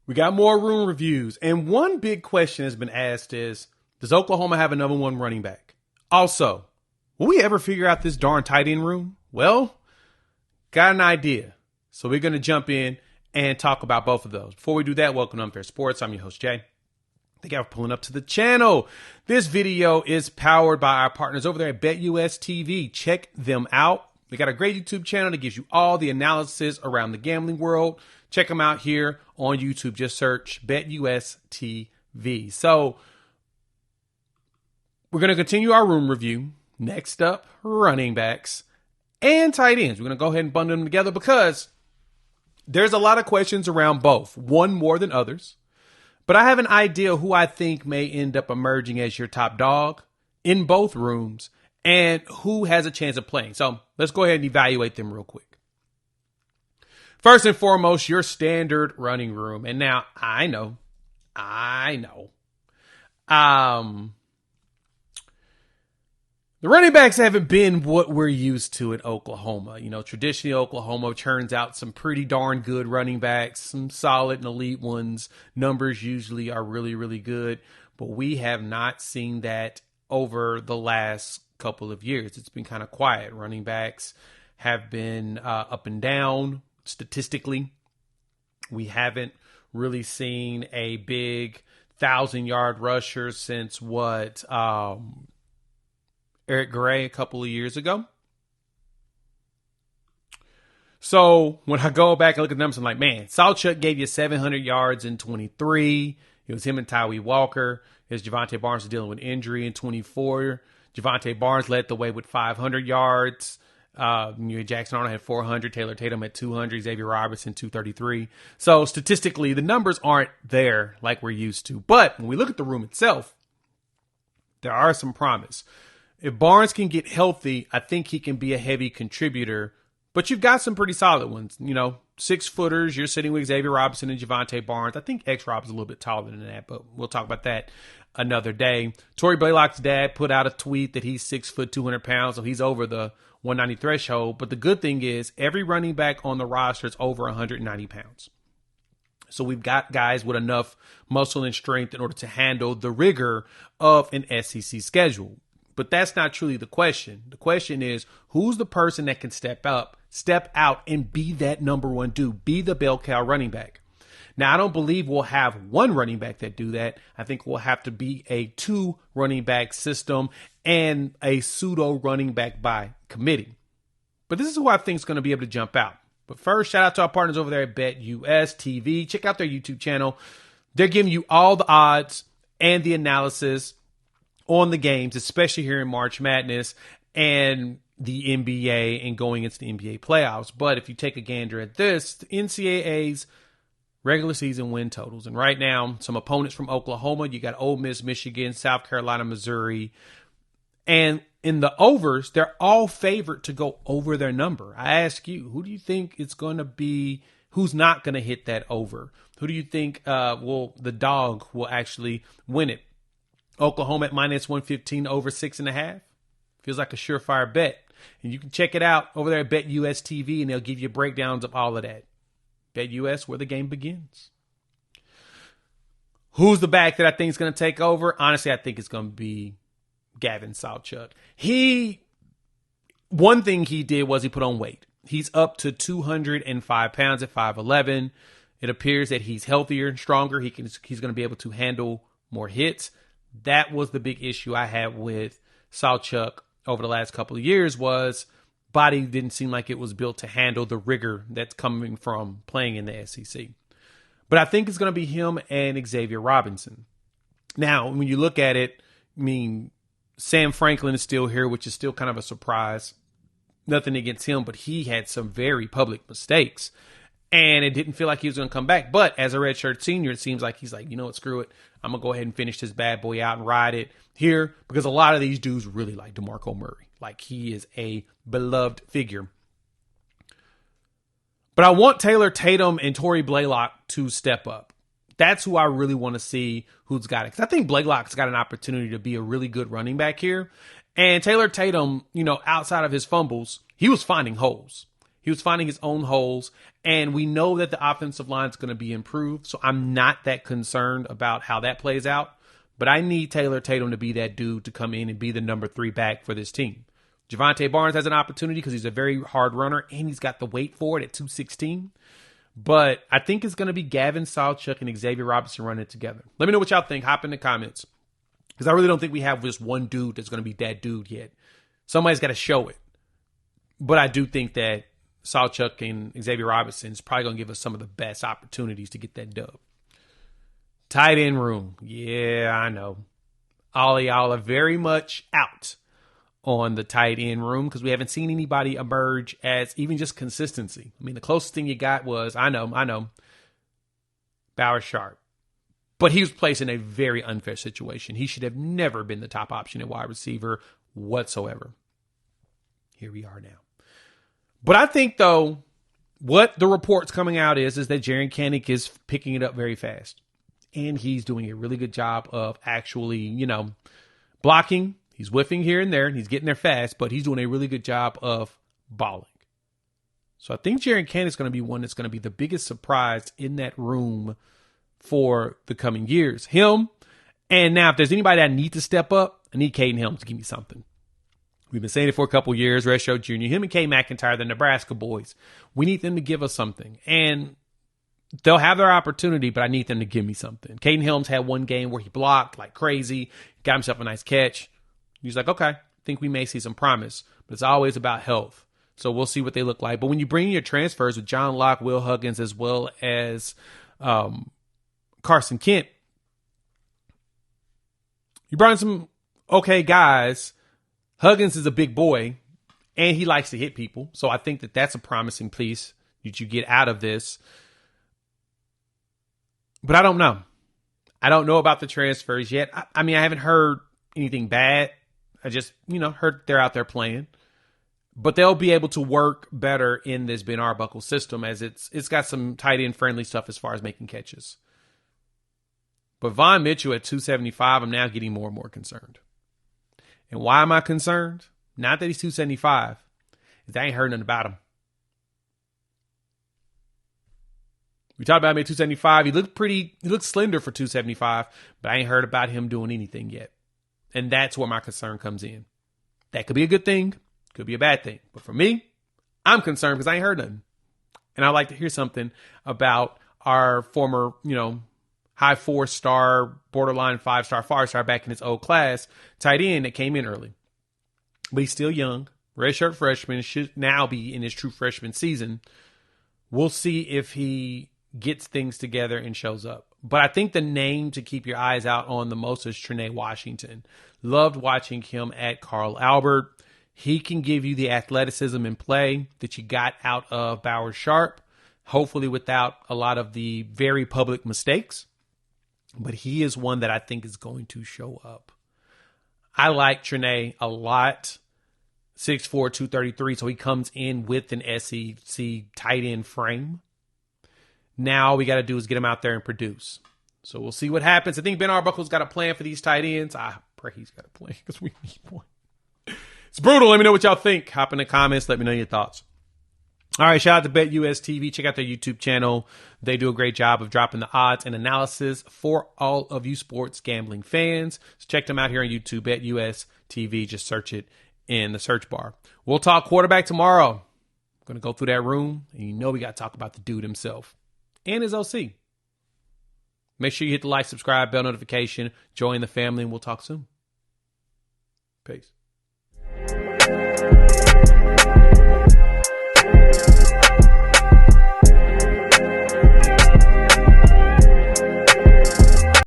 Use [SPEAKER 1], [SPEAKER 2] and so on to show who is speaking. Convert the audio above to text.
[SPEAKER 1] We got more room reviews. And one big question has been asked is, does Oklahoma have a number one running back? Also, will we ever figure out this darn tight end room? Well, got an idea. So we're going to jump in and talk about both of those. Before we do that, welcome to Unfair Sports. I'm your host, Jay. Thank you for pulling up to the channel. This video is powered by our partners over there at BetUS TV. Check them out. They got a great YouTube channel that gives you all the analysis around the gambling world. Check them out here on YouTube. Just search BetUS TV. So we're going to continue our room review. Next up, running backs and tight ends. We're going to go ahead and bundle them together because there's a lot of questions around both, one more than others. But I have an idea who I think may end up emerging as your top dog in both rooms and who has a chance of playing. So let's go ahead and evaluate them real quick. First and foremost, your standard running room. And now I know. The running backs haven't been what we're used to at Oklahoma. You know, traditionally Oklahoma turns out some pretty darn good running backs, some solid and elite ones. Numbers usually are really, really good, but we have not seen that over the last couple of years. It's been kind of quiet. Running backs have been up and down statistically. We haven't really seen a big 1,000-yard rusher since Eric Gray a couple of years ago. So when I go back and look at the numbers, I'm like, man, Sawchuk gave you 700 yards in 23. It was him and Tyree Walker. As Javonte Barnes was dealing with injury in 24. Javonte Barnes led the way with 500 yards. Jackson Arnold had 400. Taylor Tatum had 200. Xavier Robertson 233. So statistically, the numbers aren't there like we're used to. But when we look at the room itself, there are some promise. If Barnes can get healthy, I think he can be a heavy contributor. But you've got some pretty solid ones. You know, 6-footers. You're sitting with Xavier Robinson and Javonte Barnes. I think X-Rob is a little bit taller than that, but we'll talk about that another day. Torrey Blaylock's dad put out a tweet that he's 6 foot, 200 pounds, so he's over the 190 threshold. But the good thing is every running back on the roster is over 190 pounds. So we've got guys with enough muscle and strength in order to handle the rigor of an SEC schedule. But that's not truly the question. The question is, who's the person that can step out and be that number one dude, be the bell cow running back? Now, I don't believe we'll have one running back that do that. I think we'll have to be a 2 running back system and a pseudo running back by committee. But this is who I think is going to be able to jump out. But first, shout out to our partners over there at BetUS TV. Check out their YouTube channel. They're giving you all the odds and the analysis on the games, especially here in March Madness and the NBA and going into the NBA playoffs. But if you take a gander at this, the NCAA's regular season win totals. And right now, some opponents from Oklahoma, you got Ole Miss, Michigan, South Carolina, Missouri. And in the overs, they're all favored to go over their number. I ask you, who do you think it's going to be? Who's not going to hit that over? Who do you think the dog will actually win it? Oklahoma at minus 115 over 6.5. Feels like a surefire bet. And you can check it out over there at BetUS TV, and they'll give you breakdowns of all of that. BetUS, where the game begins. Who's the back that I think is going to take over? Honestly, I think it's going to be Gavin Sawchuk. One thing he did was he put on weight. He's up to 205 pounds at 5'11". It appears that he's healthier and stronger. He's going to be able to handle more hits. That was the big issue I had with Sawchuk over the last couple of years was body didn't seem like it was built to handle the rigor that's coming from playing in the SEC. But I think it's going to be him and Xavier Robinson. Now, when you look at it, I mean, Sam Franklin is still here, which is still kind of a surprise. Nothing against him, but he had some very public mistakes. And it didn't feel like he was going to come back. But as a redshirt senior, it seems like he's like, you know what, screw it. I'm going to go ahead and finish this bad boy out and ride it here. Because a lot of these dudes really like DeMarco Murray. Like, he is a beloved figure. But I want Taylor Tatum and Torrey Blaylock to step up. That's who I really want to see who's got it. Because I think Blaylock's got an opportunity to be a really good running back here. And Taylor Tatum, you know, outside of his fumbles, he was finding holes. He was finding his own holes, and we know that the offensive line is going to be improved, so I'm not that concerned about how that plays out. But I need Taylor Tatum to be that dude to come in and be the number 3 back for this team. Javonte Barnes has an opportunity because he's a very hard runner, and he's got the weight for it at 216. But I think it's going to be Gavin Sawchuk and Xavier Robinson running it together. Let me know what y'all think. Hop in the comments. Because I really don't think we have just one dude that's going to be that dude yet. Somebody's got to show it. But I do think that Sawchuk and Xavier Robinson is probably going to give us some of the best opportunities to get that dub. Tight end room. Yeah, I know. All of y'all are very much out on the tight end room because we haven't seen anybody emerge as even just consistency. I mean, the closest thing you got was, I know, Bauer Sharp. But he was placed in a very unfair situation. He should have never been the top option at wide receiver whatsoever. Here we are now. But I think, though, what the reports coming out is that Jaren Kanak is picking it up very fast. And he's doing a really good job of actually, blocking. He's whiffing here and there, and he's getting there fast, but he's doing a really good job of balling. So I think Jaren Kanak is going to be one that's going to be the biggest surprise in that room for the coming years. Him, and now if there's anybody that I need to step up, I need Caden Helms to give me something. We've been saying it for a couple years. Resho Jr., him and K. McIntyre, the Nebraska boys. We need them to give us something. And they'll have their opportunity, but I need them to give me something. Caden Helms had one game where he blocked like crazy, got himself a nice catch. He's like, okay, I think we may see some promise, but it's always about health. So we'll see what they look like. But when you bring in your transfers with John Locke, Will Huggins, as well as Carson Kent, you brought in some okay guys. Huggins is a big boy, and he likes to hit people. So I think that that's a promising piece that you get out of this. But I don't know. I don't know about the transfers yet. I mean, I haven't heard anything bad. I just, heard they're out there playing. But they'll be able to work better in this Ben Arbuckle system as it's got some tight end friendly stuff as far as making catches. But Von Mitchell at 275, I'm now getting more and more concerned. And why am I concerned? Not that he's 275. Is I ain't heard nothing about him. We talked about him at 275. He looked slender for 275, but I ain't heard about him doing anything yet. And that's where my concern comes in. That could be a good thing, could be a bad thing. But for me, I'm concerned because I ain't heard nothing. And I'd like to hear something about our former, high 4-star, borderline 5-star, 5-star back in his old class, tight end that came in early. But he's still young. Redshirt freshman, should now be in his true freshman season. We'll see if he gets things together and shows up. But I think the name to keep your eyes out on the most is Trinae Washington. Loved watching him at Carl Albert. He can give you the athleticism and play that you got out of Bauer Sharp, hopefully without a lot of the very public mistakes. But he is one that I think is going to show up. I like Trinae a lot. 6'4", 233, so he comes in with an SEC tight end frame. Now all we got to do is get him out there and produce. So we'll see what happens. I think Ben Arbuckle's got a plan for these tight ends. I pray he's got a plan because we need one. It's brutal. Let me know what y'all think. Hop in the comments. Let me know your thoughts. All right, shout out to BetUS TV. Check out their YouTube channel. They do a great job of dropping the odds and analysis for all of you sports gambling fans. So check them out here on YouTube, BetUS TV. Just search it in the search bar. We'll talk quarterback tomorrow. I'm going to go through that room, and we got to talk about the dude himself and his OC. Make sure you hit the like, subscribe, bell notification, join the family, and we'll talk soon. Peace.